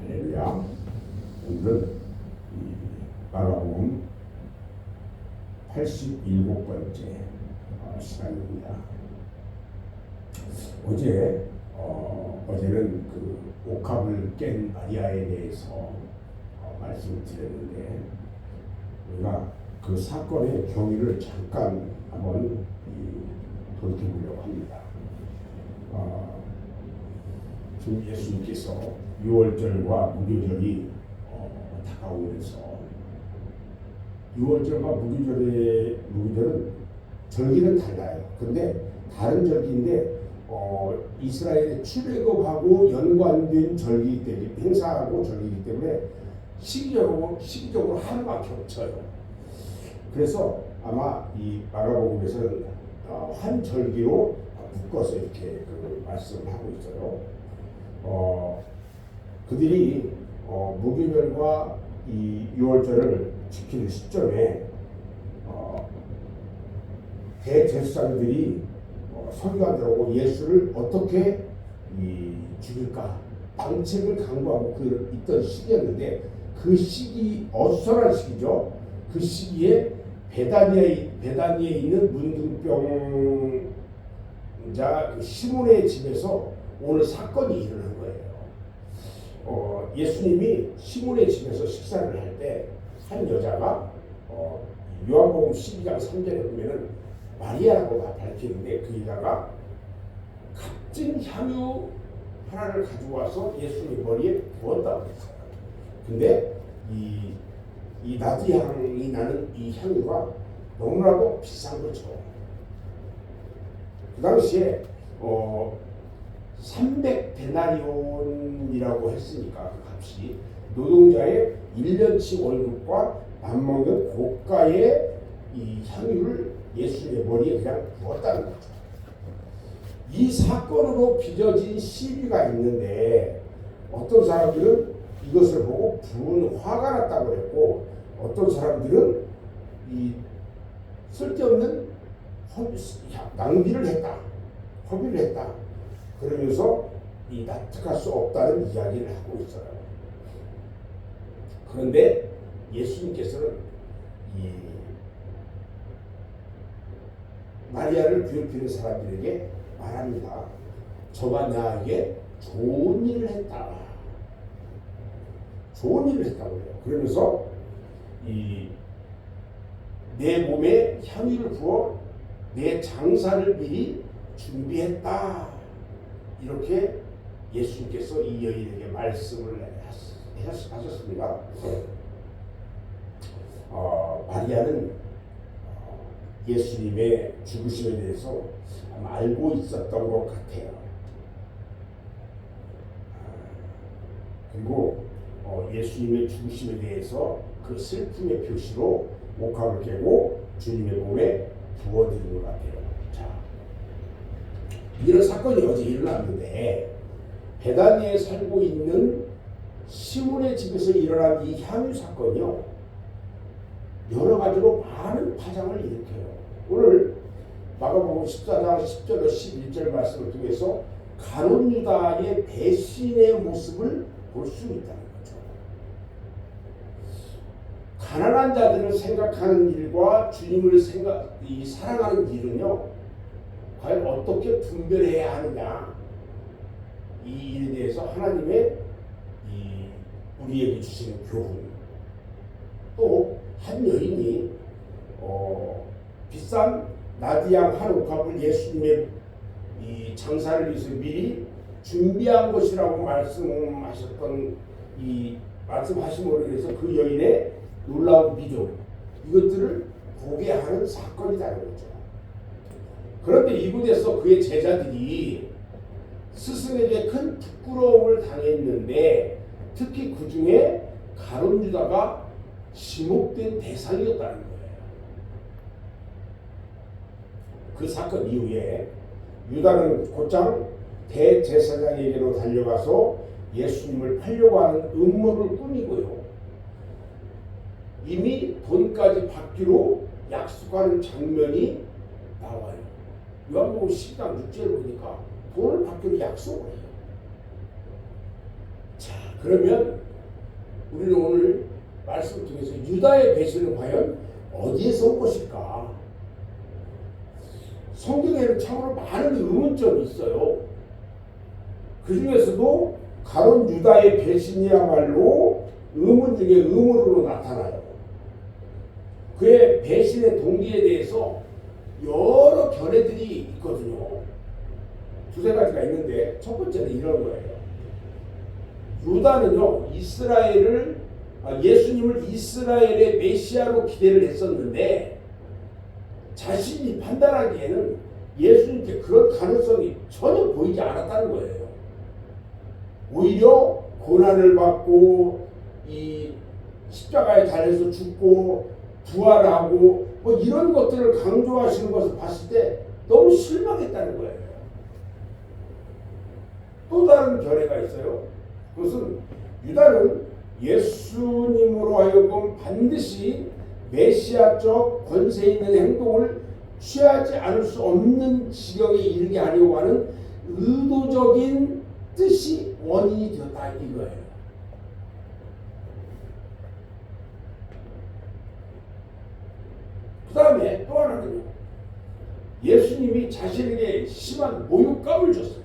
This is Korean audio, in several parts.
할렐루야. 오늘은 마가복음 87번째 시간입니다. 어제는 그 옥합을 깬 마리아에 대해서 말씀을 드렸는데, 우리가 그 사건의 경위를 잠깐 한번 돌이켜보려고 합니다. 지금 예수님께서 유월절과 무교절이 다가오면서, 유월절과 무교절은 절기는 달라요. 근데 다른 절기인데 이스라엘의 출애굽하고 연관된 절기이기 때문에, 행사하고 절기이기 때문에 시기적으로 하루가 겹쳐요. 그래서 아마 이 마가복음에서는 한 절기로 묶어서 이렇게 말씀을 하고 있어요. 그들이 무교절과 이 유월절을 지키는 시점에 대제사장들이 서기관들하고 예수를 어떻게 죽일까 방책을 강구하고 있던 시기였는데, 그 시기, 어수선한 시기죠. 그 시기에 베다니에 있는 문둥병자 시몬의 집에서 오늘 사건이 일어난 거예요. 예수님이 시몬의 집에서 식사를 할 때 한 여자가 요한복음 12장 3절에 보면은 마리아라고 밝히는데, 그 여자가 값진 향유 하나를 가지고 와서 예수님 머리에 부었다고 했어요. 근데 이 나디향이 나는 이 향유가 너무나도 비싼 거죠. 그 당시에 300데나리온이라고 했으니까 그 값이 노동자의 1년치 월급과 맞먹는 고가의 이 향유를 예수님의 머리에 그냥 부었다는 거죠. 이 사건으로 빚어진 시비가 있는데, 어떤 사람들은 이것을 보고 부은 화가 났다고 그랬고, 어떤 사람들은 이 쓸데없는 낭비를 했다, 허비를 했다, 그러면서 이 납득할 수 없다는 이야기를 하고 있어요. 그런데 예수님께서는 이 마리아를 괴롭히는 사람들에게 말합니다. 저가 나에게 좋은 일을 했다. 좋은 일을 했다고 해요. 그러면서 내 몸에 향유를 부어 내 장사를 미리 준비했다. 이렇게 예수님께서 이 여인에게 말씀을 하셨습니다. 마리아는 예수님의 죽으심에 대해서 아마 알고 있었던 것 같아요. 그리고 예수님의 죽으심에 대해서 그 슬픔의 표시로 옥합을 깨고 주님의 몸에 부어드린 것 같아요. 자, 이런 사건이 어제 일어났는데, 베다니에 살고 있는 시몬의 집에서 일어난 이 향유 사건이요, 여러 가지로 많은 파장을 일으켜요. 오늘 마가복음 14장 10절로 11절 말씀을 통해서 가룟 유다의 배신의 모습을 볼 수 있다는 거죠. 가난한 자들을 생각하는 일과 주님을 사랑하는 일은요, 과연 어떻게 분별해야 하느냐, 이 일에 대해서 하나님의 우리에게 주시는 교훈. 또 한 여인이 비싼 나디향 한 옥합을 예수님의 이 장사를 위해서 미리 준비한 것이라고 말씀하심으로 인해서 그 여인의 놀라운 믿음, 이것들을 보게 하는 사건이라는 거죠. 그런데 이곳에서 그의 제자들이 스승에게 큰 부끄러움을 당했는데, 특히 그 중에 가룟 유다가 지목된 대상이었다는 거예요. 그 사건 이후에 유다는 곧장 대제사장에게로 달려가서 예수님을 팔려고 하는 음모를 꾸미고요, 이미 돈까지 받기로 약속하는 장면이 나와요. 요한복음 12장 6절을 보니까 돈을 받기로 약속을 해요. 자, 그러면 우리는 오늘 말씀을 통해서 유다의 배신은 과연 어디에서 온 것일까? 성경에는 참으로 많은 의문점이 있어요. 그 중에서도 가론 유다의 배신이야말로 의문 중에 의문으로 나타나요. 그의 배신의 동기에 대해서 여러 견해들이 있거든요. 두세 가지가 있는데 첫 번째는 이런 거예요. 유다는요, 예수님을 이스라엘의 메시아로 기대를 했었는데 자신이 판단하기에는 예수님께 그런 가능성이 전혀 보이지 않았다는 거예요. 오히려 고난을 받고 이 십자가에 달려서 죽고 부활하고 뭐 이런 것들을 강조하시는 것을 봤을 때 너무 실망했다는 거예요. 또 다른 견해가 있어요. 그것은 유다는 예수님으로 하여금 반드시 메시아적 권세 있는 행동을 취하지 않을 수 없는 지경에 이르게 하려고 하는 의도적인 뜻이 원인이 되었다 이거예요. 그 다음에 또 하나는요. 예수님이 자신에게 심한 모욕감을 줬어요.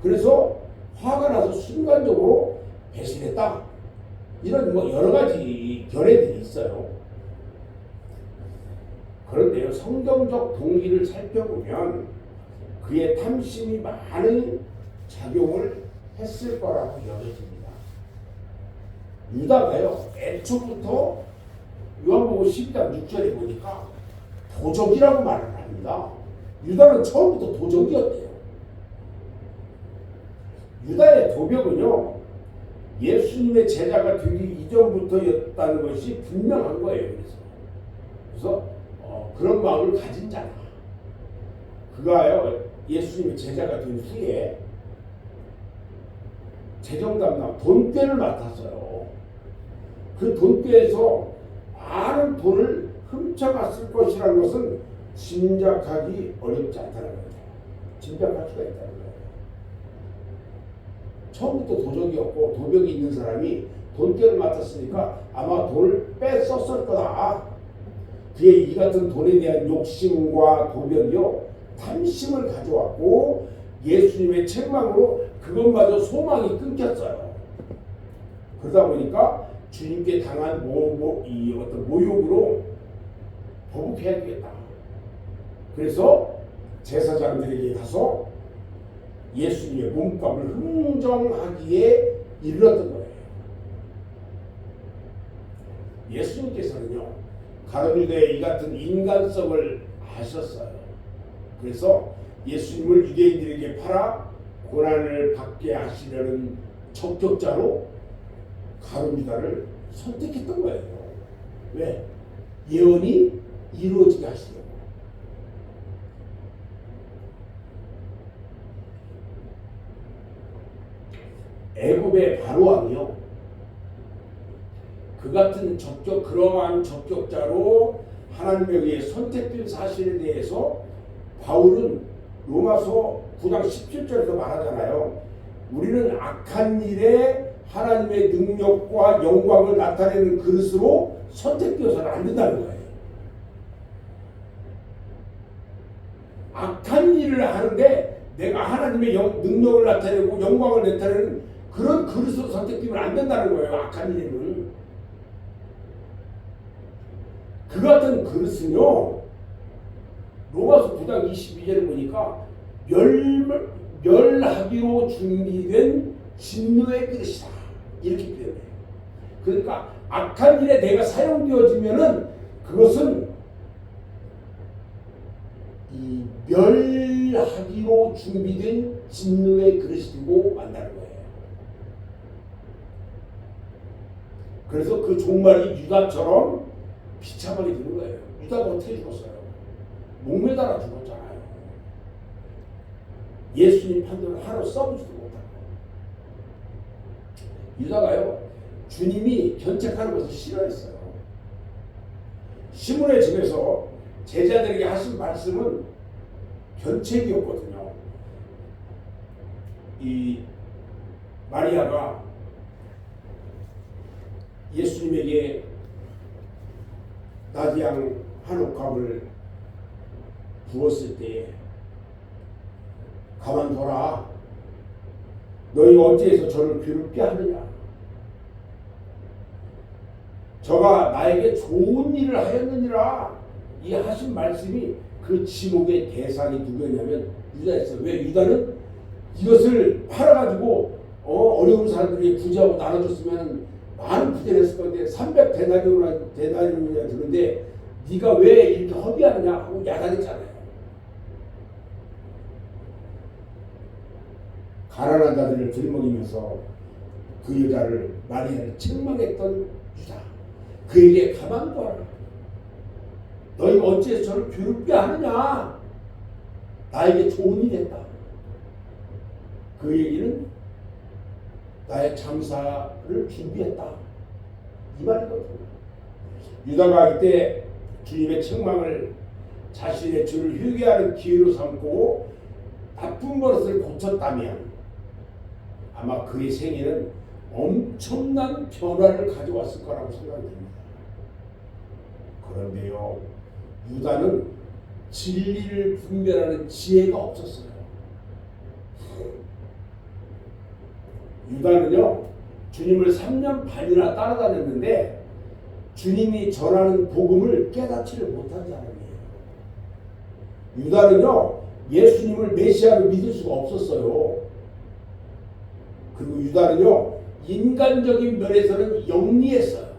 그래서 화가 나서 순간적으로 배신했다. 이런 뭐 여러 가지 견해들이 있어요. 그런데요, 성경적 동기를 살펴보면 그의 탐심이 많은 작용을 했을 거라고 여겨집니다. 유다가요, 애초부터 요한복음 12장 6절에 보니까 도적이라고 말을 합니다. 유다는 처음부터 도적이었대요. 유다의 도벽은요, 예수님의 제자가 되기 이전부터였다는 것이 분명한 거예요. 그래서 그런 마음을 가진 자다. 그가요, 예수님의 제자가 된 후에 재정 담당 돈꾀를 맡았어요. 그 돈꾀에서 많은 돈을 훔쳐갔을 것이라는 것은 짐작하기 어렵지 않다는 거죠. 짐작할 수가 있다는 거예요. 처음부터 도적이었고 도벽이 있는 사람이 돈꾀를 맡았으니까 아마 돈을 뺐었을 거다. 그의 이 같은 돈에 대한 욕심과 도벽이요, 탐심을 가져왔고 예수님의 책망으로 그것마저 소망이 끊겼어요. 그러다 보니까 주님께 당한 이 어떤 모욕으로 보복해야 되겠다. 그래서 제사장들에게 가서 예수님의 몸값을 흥정하기에 이르렀던 거예요. 예수님께서는요, 가룟 유다의 이 같은 인간성을 아셨어요. 그래서 예수님을 유대인들에게 팔아 고난을 받게 하시려는 적격자로 가룟 유다를 선택했던 거예요. 왜? 예언이 이루어지게 하시려고. 애굽의 바로왕이요, 그 같은 그러한 적격자로 하나님에 의해 선택된 사실에 대해서 바울은 로마서 9장 17절에서 말하잖아요. 우리는 악한 일에 하나님의 능력과 영광을 나타내는 그릇으로 선택되어서는 안 된다는 거예요. 악한 일을 하는데 내가 하나님의 능력을 나타내고 영광을 나타내는 그런 그릇으로 선택되면 안 된다는 거예요. 악한 일은. 그 같은 그릇은요, 로마서 9장 22절에 보니까 멸하기로 준비된 진노의 그릇이다. 이렇게 표현해요. 그러니까 악한 일에 내가 사용되어지면은 그것은 이 멸하기로 준비된 진노의 그릇이 되고 만나는 거예요. 그래서 그 종말이 유다처럼 비참하게 되는 거예요. 유다가 어떻게 죽었어요? 목매달아 죽었잖아요. 예수님 판단을 하루 써보지도 못하고. 유다가요, 주님이 견책하는 것을 싫어했어요. 시몬의 집에서 제자들에게 하신 말씀은 견책이었거든요. 이 마리아가 예수님에게 나디양 한 옥합을 부었을 때에 가만둬라. 너희가 어찌해서 저를 괴롭게 하느냐. 저가 나에게 좋은 일을 하였느니라. 이 하신 말씀이 그 지목의 대상이 누구였냐면 유다였어요. 왜? 유다는 이것을 팔아가지고 어려운 사람들에게 부자하고 나눠줬으면 많은 부자를 했을 건데 300데나리온이나 드는데 네가 왜 이렇게 허비하느냐 하고 야단했잖아요. 가난한 자들을 들먹이면서 그 여자를 마리아를 책망했던 유다. 그에게 가만둬라. 너희가 어찌해서 저를 괴롭게 하느냐. 나에게 좋은 일 했다. 그 얘기는 나의 장사를 준비했다. 이 말이거든요. 유다가 이때 주님의 책망을 자신의 죄를 회개하는 기회로 삼고 나쁜 버릇을 고쳤다면 아마 그의 생애는 엄청난 변화를 가져왔을 거라고 생각이 듭니다. 그런데요, 유다는 진리를 분별하는 지혜가 없었어요. 유다는요, 주님을 3년 반이나 따라다녔는데 주님이 전하는 복음을 깨닫지를 못한 사람이에요. 유다는요, 예수님을 메시아로 믿을 수가 없었어요. 그리고 유다는요, 인간적인 면에서는 영리했어요.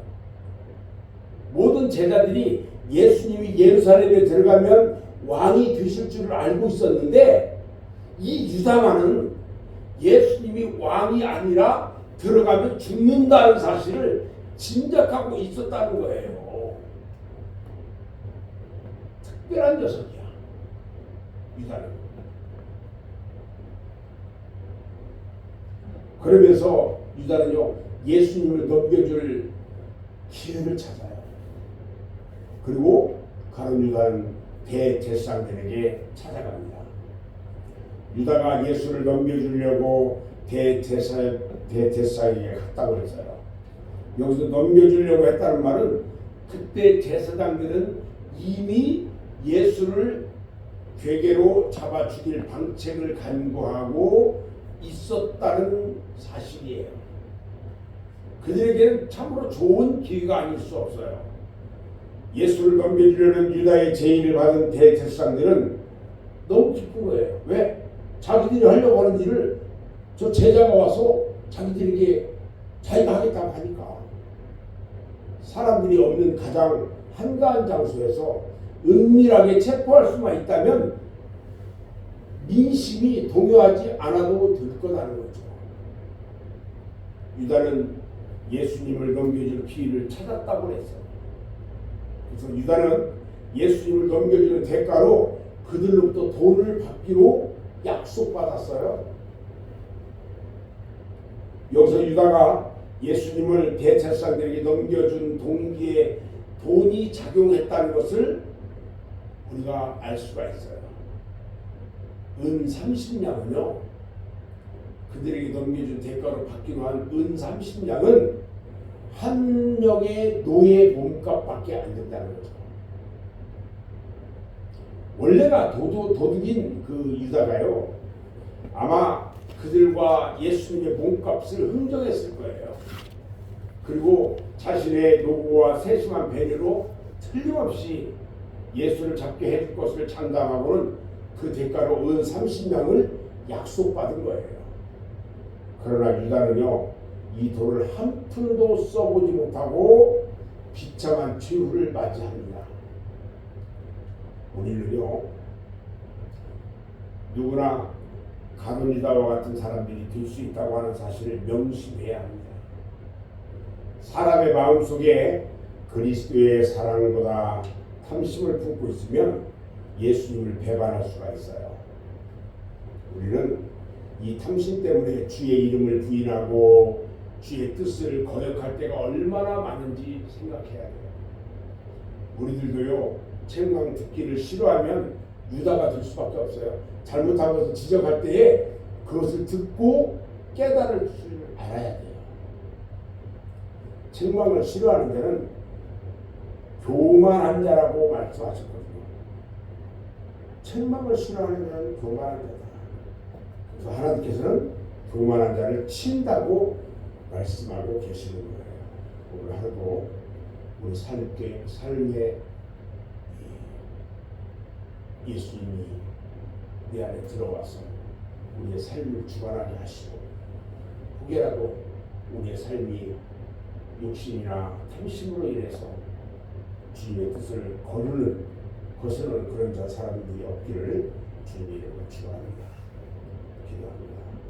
모든 제자들이 예수님이 예루살렘에 들어가면 왕이 되실 줄을 알고 있었는데 이 유다만은 예수님이 왕이 아니라 들어가면 죽는다는 사실을 짐작하고 있었다는 거예요. 특별한 녀석이야, 유다는. 그러면서 유다는요, 예수님을 넘겨줄 기회를 찾아요. 그리고 가룟 유다는 대제사장들에게 찾아갑니다. 유다가 예수를 넘겨주려고 대제사장에게 갔다고 했어요. 여기서 넘겨주려고 했다는 말은 그때 제사장들은 이미 예수를 괴계로 잡아 죽일 방책을 간구하고 있었다는 사실이에요. 그들에게는 참으로 좋은 기회가 아닐 수 없어요. 예수를 넘겨주려는 유다의 제의를 받은 대제사장들은 너무 기쁜 거예요. 왜? 자기들이 하려고 하는 일을 저 제자가 와서 자기들에게 자기가 하겠다고 하니까. 사람들이 없는 가장 한가한 장소에서 은밀하게 체포할 수만 있다면 민심이 동요하지 않아도 될 거라는 거죠. 유다는 예수님을 넘겨줄 기회를 찾았다고 했어요. 그래서 유다는 예수님을 넘겨주는 대가로 그들로부터 돈을 받기로 약속받았어요. 여기서 유다가 예수님을 대제사장들에게 넘겨준 동기에 돈이 작용했다는 것을 우리가 알 수가 있어요. 은 30냥은요, 그들에게 넘겨준 대가로 받기로 한 은 30냥은 한 명의 노예 몸값밖에 안 된다는 거죠. 원래가 도둑인 그 유다가요, 아마 그들과 예수님의 몸값을 흥정했을 거예요. 그리고 자신의 노고와 세심한 배려로 틀림없이 예수를 잡게 해줄 것을 장담하고는 그 대가로 은 30냥을 약속받은 거예요. 그러나 유다는요, 이 돈을 한 푼도 써보지 못하고 비참한 최후를 맞이합니다. 우리는요, 누구나 가룟 유다와 같은 사람들이 될 수 있다고 하는 사실을 명심해야 합니다. 사람의 마음속에 그리스도의 사랑보다 탐심을 품고 있으면 예수님을 배반할 수가 있어요. 우리는 이 탐심 때문에 주의 이름을 부인하고 주의 뜻을 거역할 때가 얼마나 많은지 생각해야 돼요. 우리들도요, 책망 듣기를 싫어하면 유다가 될 수밖에 없어요. 잘못한 것을 지적할 때에 그것을 듣고 깨달을 수 알아야 돼요. 책망을 싫어하는 자는 교만한 자라고 말씀하셨거든요. 책망을 싫어하는 자는 교만한 자다. 그래서 하나님께서는 교만한 자를 친다고 말씀하고 계시는 거예요. 오늘 하루도 우리 삶의 예수님이 내 안에 들어와서 우리의 삶을 주관하게 하시고, 혹여라도 우리의 삶이 욕심이나 탐심으로 인해서 주님의 뜻을 거스르는 그런 사람들이 없기를 주님의 이름으로 축원합니다. 기도합니다.